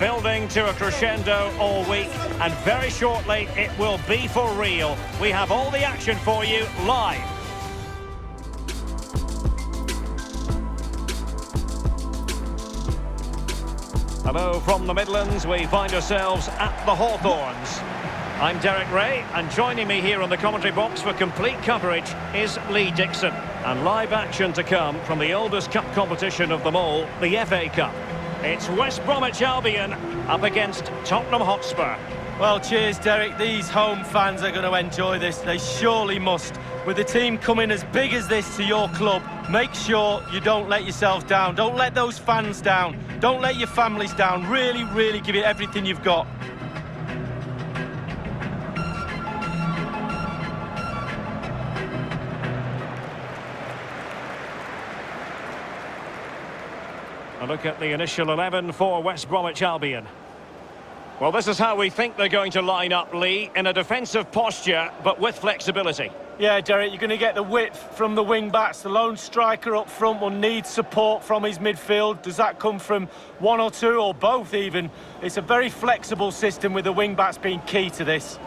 building to a crescendo all week, and very shortly it will be for real. We have all the action for you live. Hello from the Midlands, we find ourselves at the Hawthorns. I'm Derek Ray, and joining me here on the commentary box for complete coverage is Lee Dixon. And live action to come from the oldest cup competition of them all, the FA Cup. It's West Bromwich Albion up against Tottenham Hotspur. Well, cheers, Derek. These home fans are going to enjoy this. They surely must. With the team coming as big as this to your club, make sure you don't let yourselves down. Don't let those fans down. Don't let your families down. Really, really give it everything you've got. A look at the initial 11 for West Bromwich Albion. Well, this is how we think they're going to line up, Lee, in a defensive posture, but with flexibility. Yeah, Derek, you're going to get the width from the wing-backs. The lone striker up front will need support from his midfield. Does that come from one or two, or both even? It's a very flexible system with the wing-backs being key to this.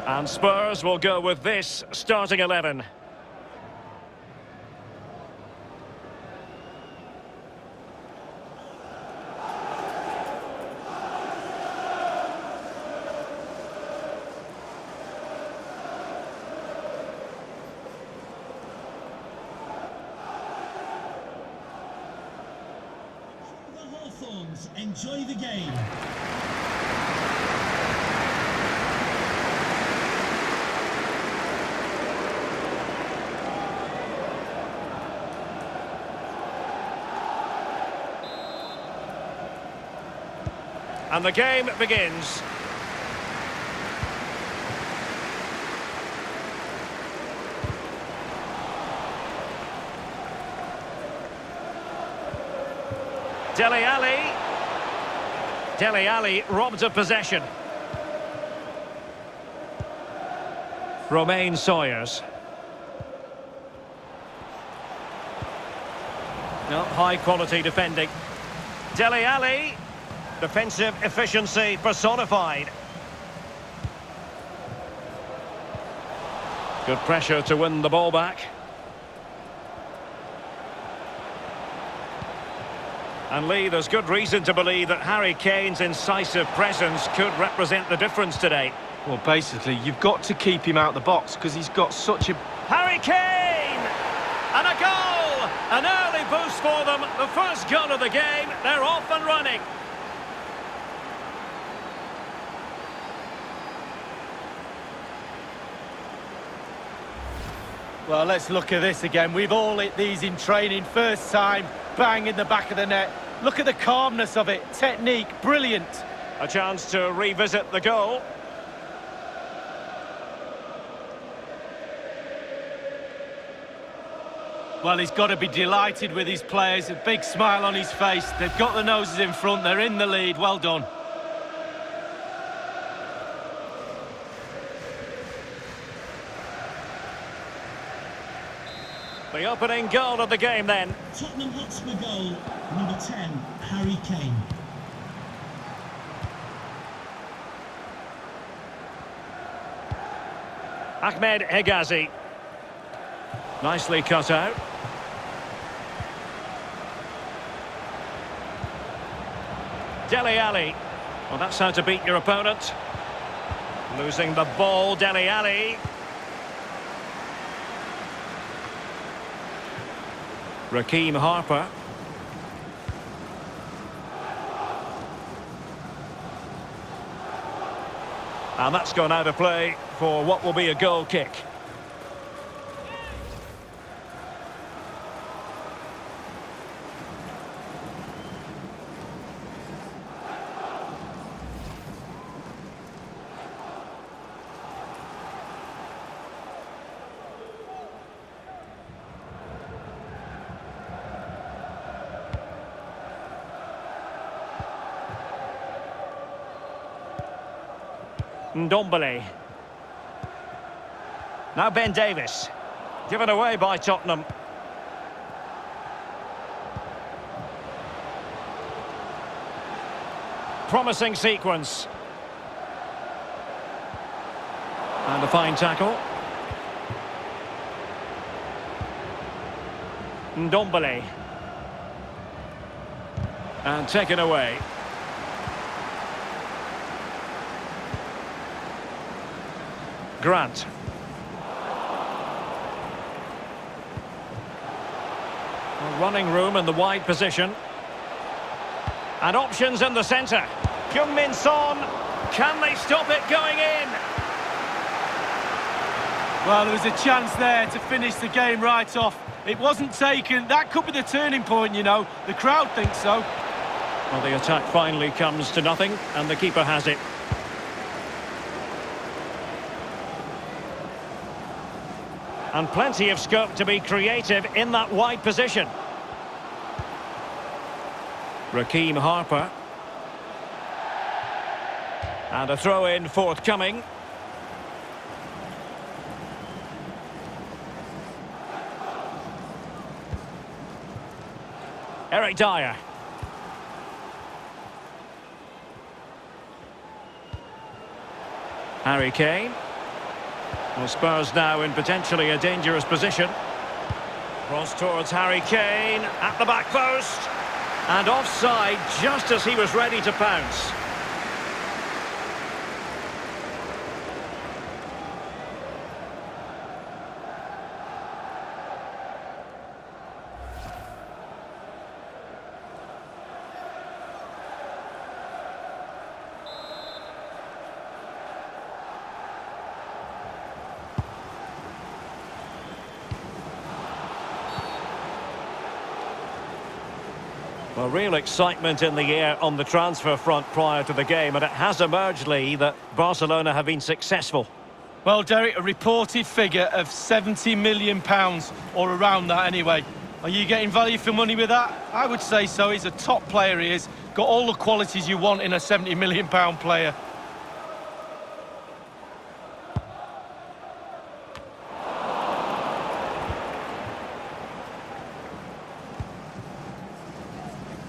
And Spurs will go with this starting 11. The Hawthorns enjoy the game. And the game begins. Dele Alli. Dele Alli robbed of possession. Romain Sawyers. No, high quality defending. Dele Alli. Defensive efficiency personified. Good pressure to win the ball back. And Lee, there's good reason to believe that Harry Kane's incisive presence could represent the difference today. Well, basically, you've got to keep him out the box because he's got such a... Harry Kane! And a goal! An early boost for them. The first goal of the game. They're off and running. Well, let's look at this again. We've all hit these in training. First time, bang in the back of the net. Look at the calmness of it. Technique, brilliant. A chance to revisit the goal. Well, he's got to be delighted with his players. A big smile on his face. They've got the noses in front. They're in the lead. Well done. The opening goal of the game then. Tottenham Hotspur goal, number 10, Harry Kane. Ahmed Hegazi. Nicely cut out. Dele Alli. Well, that's how to beat your opponent. Losing the ball, Dele Alli. Raheem Harper. And that's gone out of play for what will be a goal kick. Ndombele. Now Ben Davies. Given away by Tottenham. Promising sequence. And a fine tackle. Ndombele. And taken away. Grant. Running room in the wide position. And options in the centre. Heung-min Son. Can they stop it going in? Well, there was a chance there to finish the game right off. It wasn't taken. That could be the turning point, you know. The crowd thinks so. Well, the attack finally comes to nothing, and the keeper has it. And plenty of scope to be creative in that wide position. Raheem Harper. And a throw-in forthcoming. Eric Dyer. Harry Kane. Well, Spurs now in potentially a dangerous position. Cross towards Harry Kane at the back post. And offside just as he was ready to pounce. Well, real excitement in the air on the transfer front prior to the game, and it has emerged, Lee, that Barcelona have been successful. Well, Derek, a reported figure of £70 million, or around that anyway. Are you getting value for money with that? I would say so. He's a top player, he is. Got all the qualities you want in a £70 million player.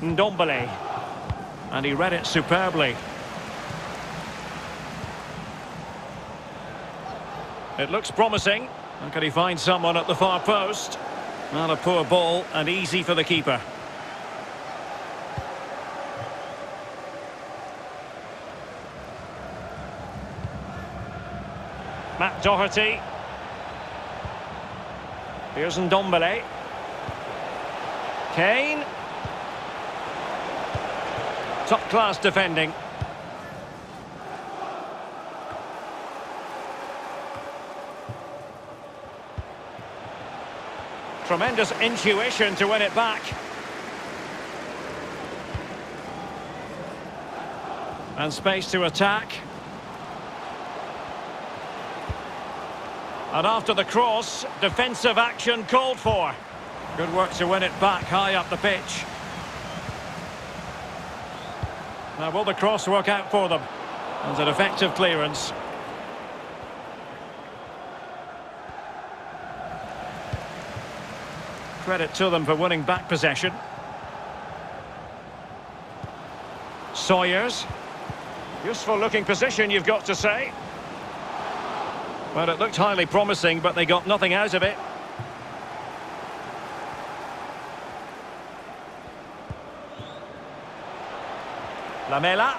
Ndombele. And he read it superbly. It looks promising. And can he find someone at the far post? Not a poor ball and easy for the keeper. Matt Doherty. Here's Ndombele. Kane. Top-class defending. Tremendous intuition to win it back. And space to attack. And after the cross, defensive action called for. Good work to win it back high up the pitch. Now, will the cross work out for them? And an effective clearance. Credit to them for winning back possession. Sawyers. Useful looking position, you've got to say. Well, it looked highly promising, but they got nothing out of it. Lamela.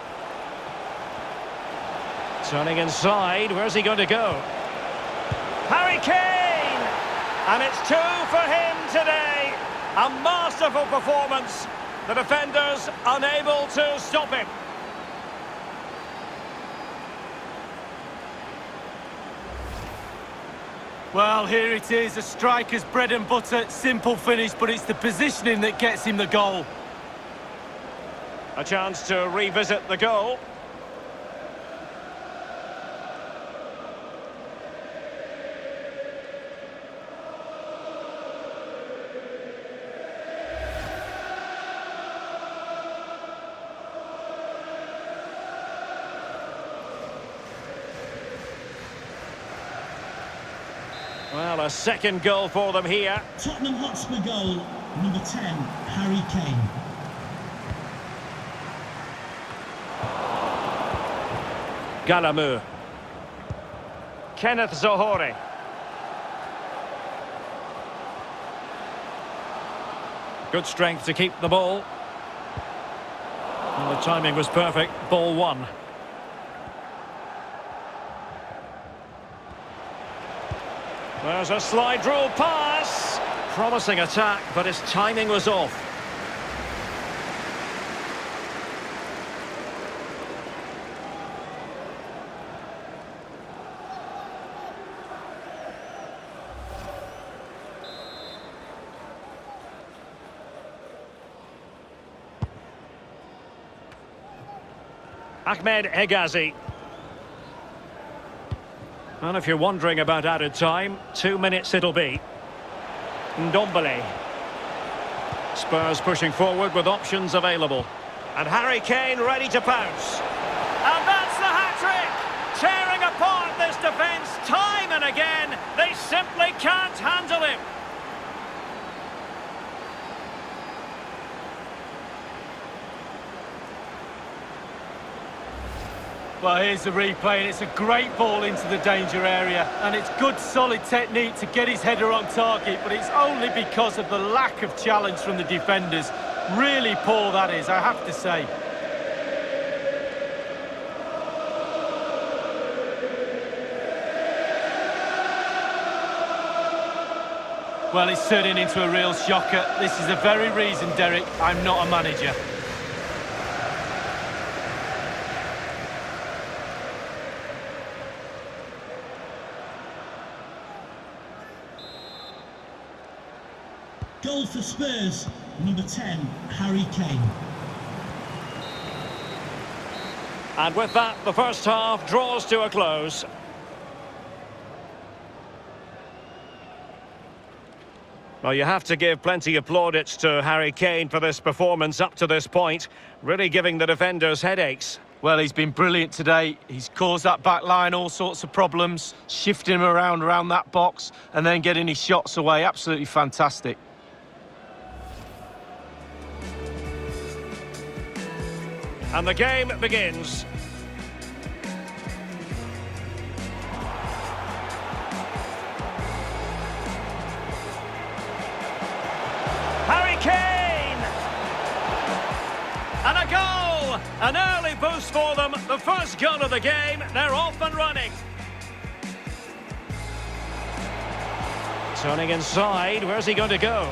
Turning inside, where's he going to go? Harry Kane! And it's 2 for him today. A masterful performance. The defenders unable to stop him. Well, here it is, a striker's bread and butter, simple finish, but it's the positioning that gets him the goal. A chance to revisit the goal. Well, a second goal for them here. Tottenham Hotspur goal, number 10, Harry Kane. Galamu. Kenneth Zohore. Good strength to keep the ball. And the timing was perfect. Ball one. There's a slide rule pass. Promising attack, but his timing was off. Ahmed Hegazi. And if you're wondering about added time, 2 minutes it'll be. Ndombele. Spurs pushing forward with options available. And Harry Kane ready to pounce. And that's the hat-trick! Tearing apart this defence time and again. They simply can't handle him. Well, here's the replay, and it's a great ball into the danger area. And it's good, solid technique to get his header on target, but it's only because of the lack of challenge from the defenders. Really poor, that is, I have to say. Well, it's turning into a real shocker. This is the very reason, Derek, I'm not a manager. Goal for Spurs, number 10, Harry Kane. And with that, the first half draws to a close. Well, you have to give plenty of plaudits to Harry Kane for this performance up to this point, really giving the defenders headaches. Well, he's been brilliant today. He's caused that back line all sorts of problems, shifting him around that box, and then getting his shots away. Absolutely fantastic. And the game begins. Harry Kane! And a goal! An early boost for them. The first goal of the game. They're off and running. Turning inside. Where's he going to go?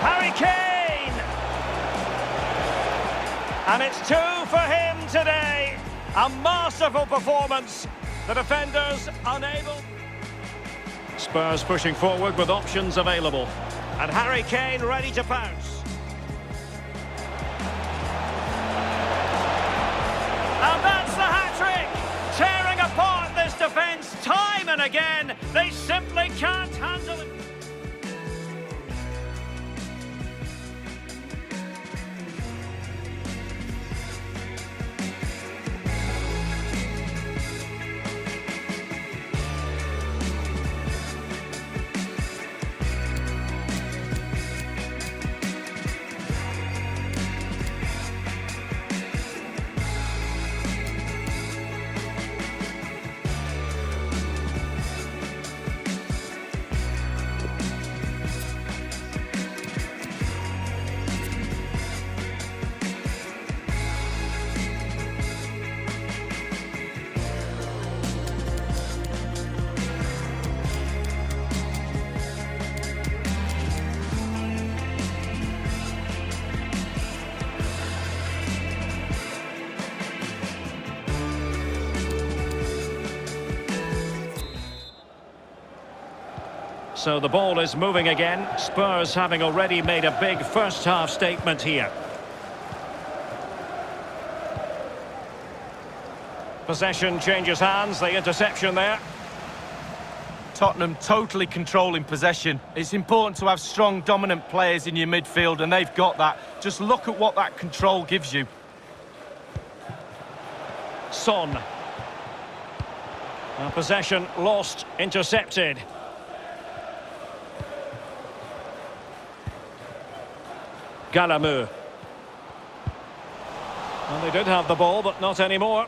Harry Kane! And it's 2 for him today. A masterful performance. The defenders unable. Spurs pushing forward with options available. And Harry Kane ready to pounce. And that's the hat-trick! Tearing apart this defence time and again. They simply can't handle it. So the ball is moving again. Spurs having already made a big first half statement here. Possession changes hands, the interception there. Tottenham totally controlling possession. It's important to have strong, dominant players in your midfield, and they've got that. Just look at what that control gives you. Son. Possession lost, intercepted. Galamu. Well, they did have the ball, but not anymore.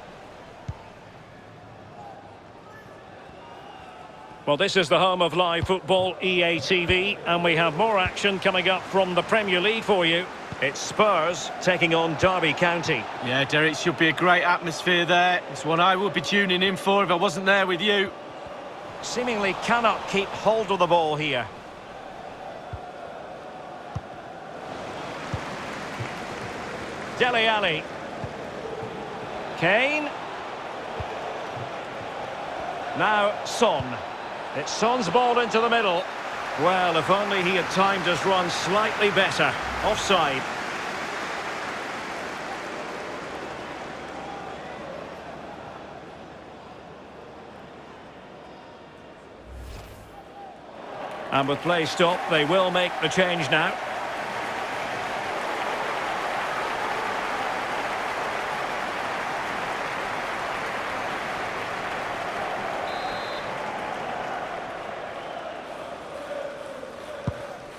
Well, this is the home of live football, EA TV, and we have more action coming up from the Premier League for you. It's Spurs taking on Derby County. Yeah, Derek, should be a great atmosphere there. It's one I would be tuning in for if I wasn't there with you. Seemingly cannot keep hold of the ball here. Dele Alli. Kane. Now Son. It's Son's ball into the middle. Well, if only he had timed his run slightly better. Offside. And with play stopped, they will make the change now.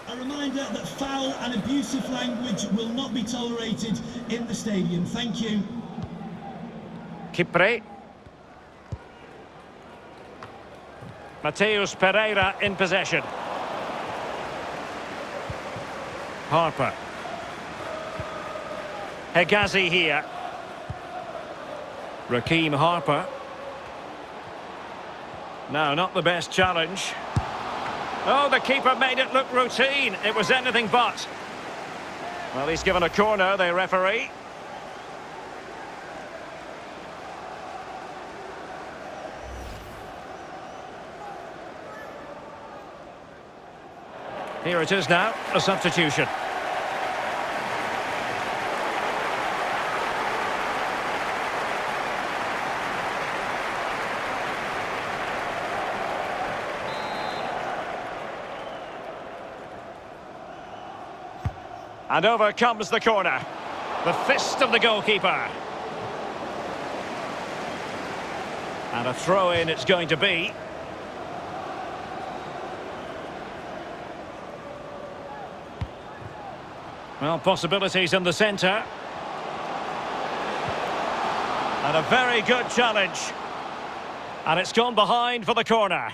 A reminder that foul and abusive language will not be tolerated in the stadium. Thank you. Kipre. Mateus Pereira in possession. Harper. Hegazi here. Raheem Harper. No, not the best challenge. Oh, the keeper made it look routine. It was anything but. Well, he's given a corner, the referee. Here it is now, a substitution. And over comes the corner. The fist of the goalkeeper. And a throw-in it's going to be. Well, possibilities in the centre. And a very good challenge. And it's gone behind for the corner.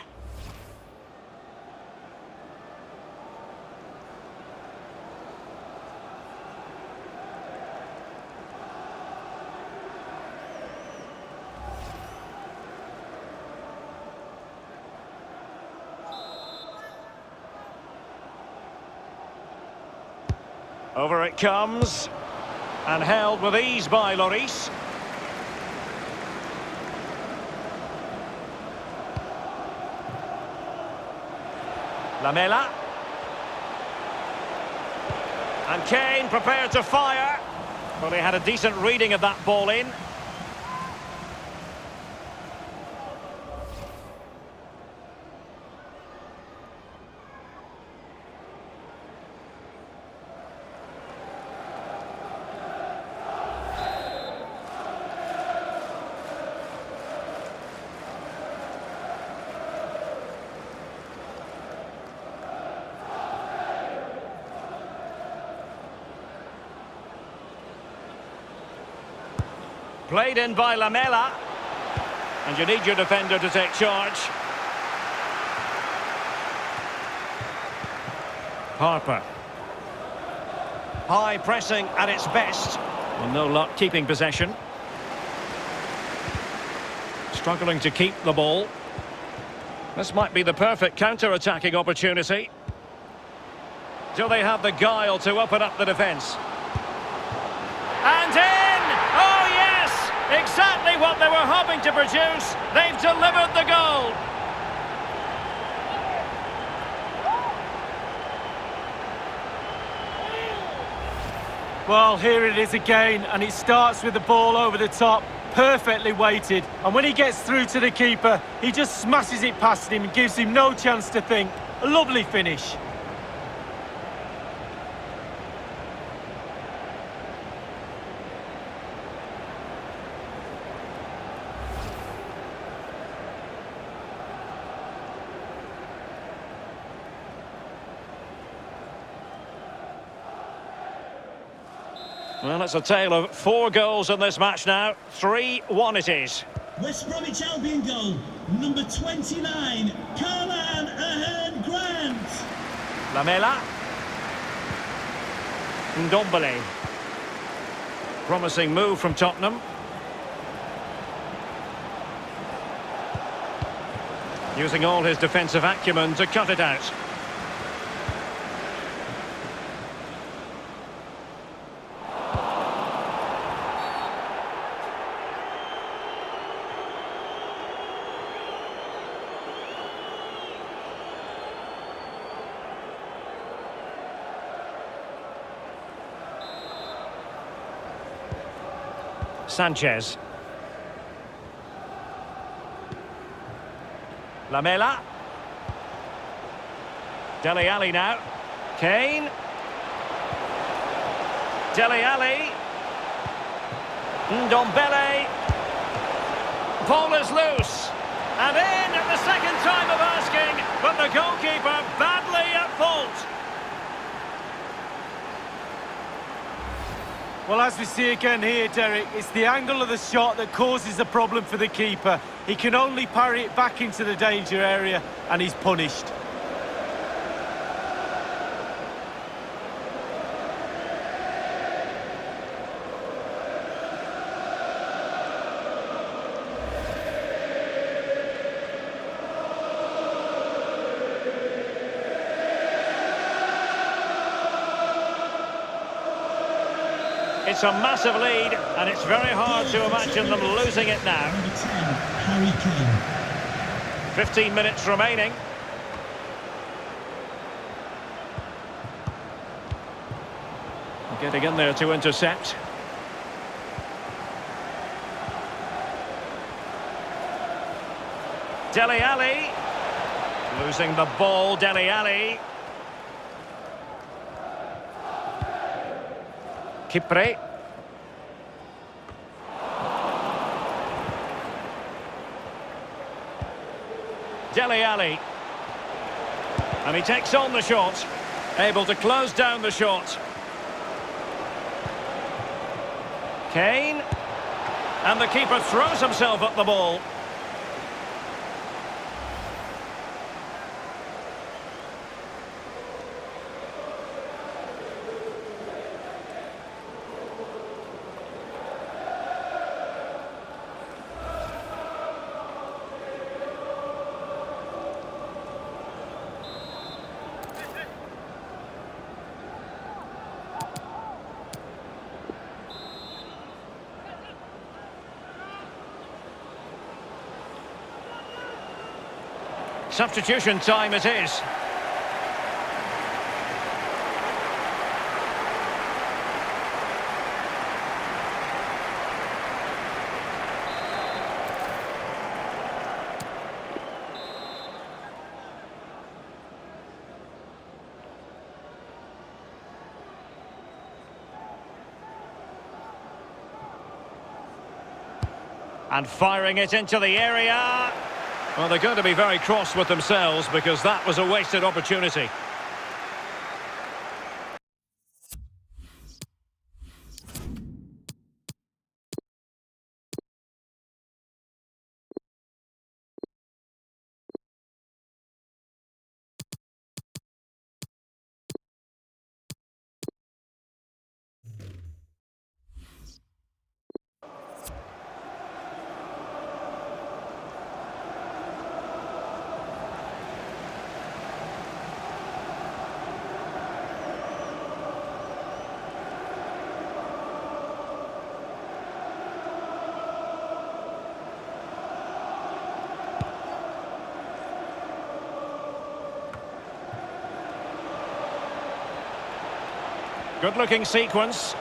Over it comes, and held with ease by Lloris. Lamela. And Kane prepared to fire. Well, he had a decent reading of that ball in. Played in by Lamela. And you need your defender to take charge. Harper. High pressing at its best. Well, no luck keeping possession. Struggling to keep the ball. This might be the perfect counter-attacking opportunity. Do they have the guile to open up the defence? And in! Oh yes! Exactly what they were hoping to produce. They've delivered the goal. Well, here it is again, and it starts with the ball over the top, perfectly weighted. And when he gets through to the keeper, he just smashes it past him and gives him no chance to think. A lovely finish. Well, it's a tale of 4 goals in this match now. 3-1 it is. West Bromwich Albion goal, number 29, Carlan Ahern-Grant. Lamela. Ndombele. Promising move from Tottenham. Using all his defensive acumen to cut it out. Sanchez. Lamela. Dele Alli now. Kane. Dele Alli. Ndombele. Ball is loose. And in at the second time of asking, but the goalkeeper badly at fault. Well, as we see again here, Derek, it's the angle of the shot that causes the problem for the keeper. He can only parry it back into the danger area, and he's punished. It's a massive lead, and it's very hard to imagine them losing it now. Number 10, Harry Kane. 15 minutes remaining. Getting in there to intercept. Dele Alli. Losing the ball, Dele Alli. Kipre. Dele Alli. And he takes on the shot. Able to close down the shot. Kane. And the keeper throws himself at the ball. Substitution time it is. And firing it into the area. Well, they're going to be very cross with themselves because that was a wasted opportunity. Good-looking sequence.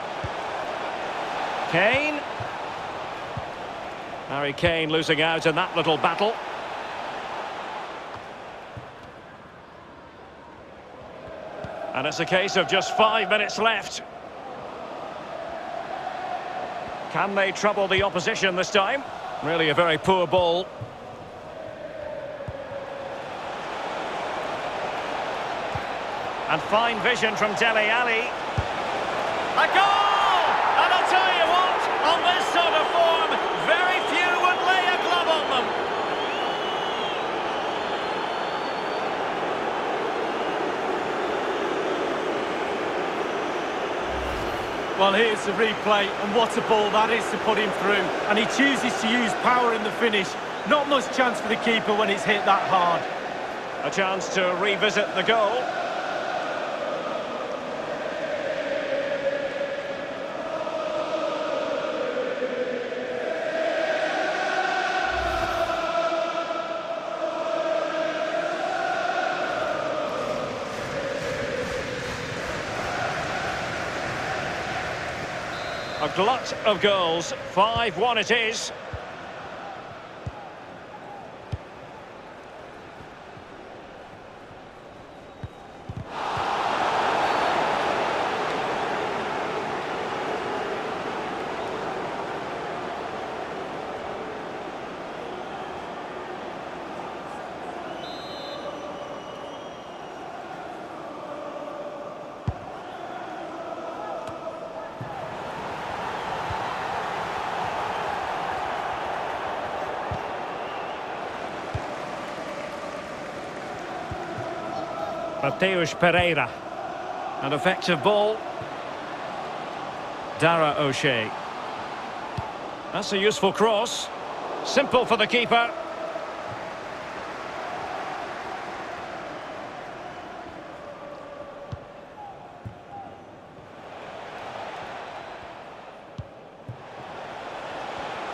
Kane. Harry Kane losing out in that little battle. And it's a case of just 5 minutes left. Can they trouble the opposition this time? Really a very poor ball. And fine vision from Dele Alli. A goal! Well, here's the replay, and what a ball that is to put him through. And he chooses to use power in the finish. Not much chance for the keeper when it's hit that hard. A chance to revisit the goal. A glut of goals, 5-1 it is. Mateus Pereira. An effective ball. Dara O'Shea. That's a useful cross. Simple for the keeper.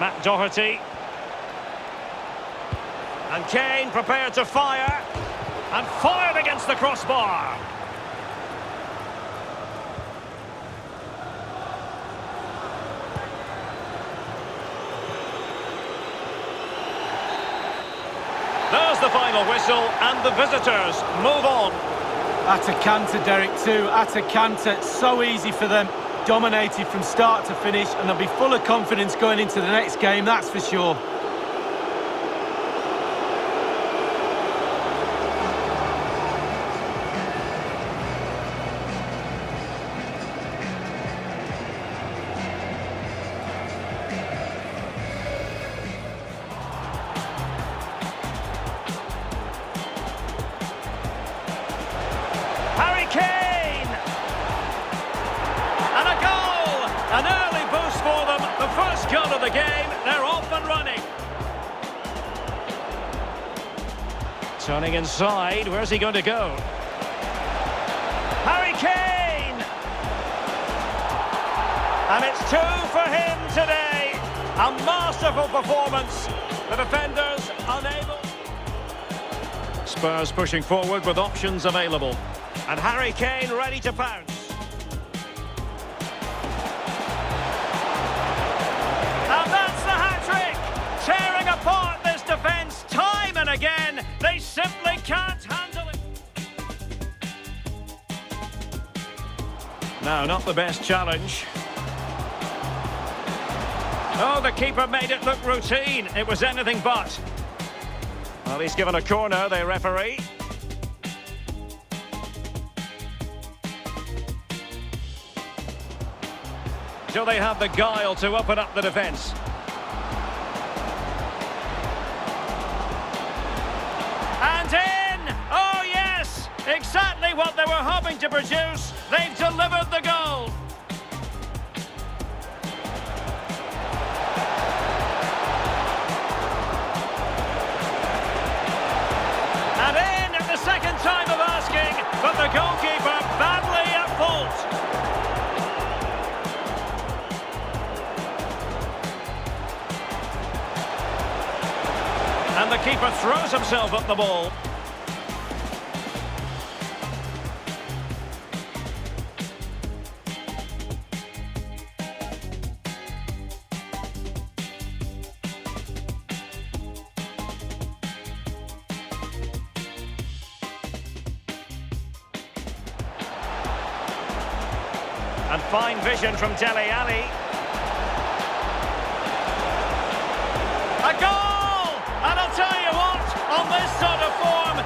Matt Doherty. And Kane prepared to fire. And fired against the crossbar. There's the final whistle, and the visitors move on. At a canter, Derek, too. At a canter. So easy for them. Dominated from start to finish, and they'll be full of confidence going into the next game, that's for sure. Kane! And a goal! An early boost for them. The first goal of the game. They're off and running. Turning inside. Where's he going to go? Harry Kane! And it's 2 for him today. A masterful performance. The defenders unable. Spurs pushing forward with options available. And Harry Kane ready to pounce. And that's the hat-trick! Tearing apart this defence time and again. They simply can't handle it. No, not the best challenge. Oh, the keeper made it look routine. It was anything but. Well, he's given a corner, the referee. Do they have the guile to open up the defence? And in! Oh yes! Exactly what they were hoping to produce. They've delivered the goal. And in at the second time of asking, but the goalkeeper badly at fault. And the keeper throws himself at the ball. And fine vision from Dele Alli. A goal! And I'll tell you what, on this sort of form,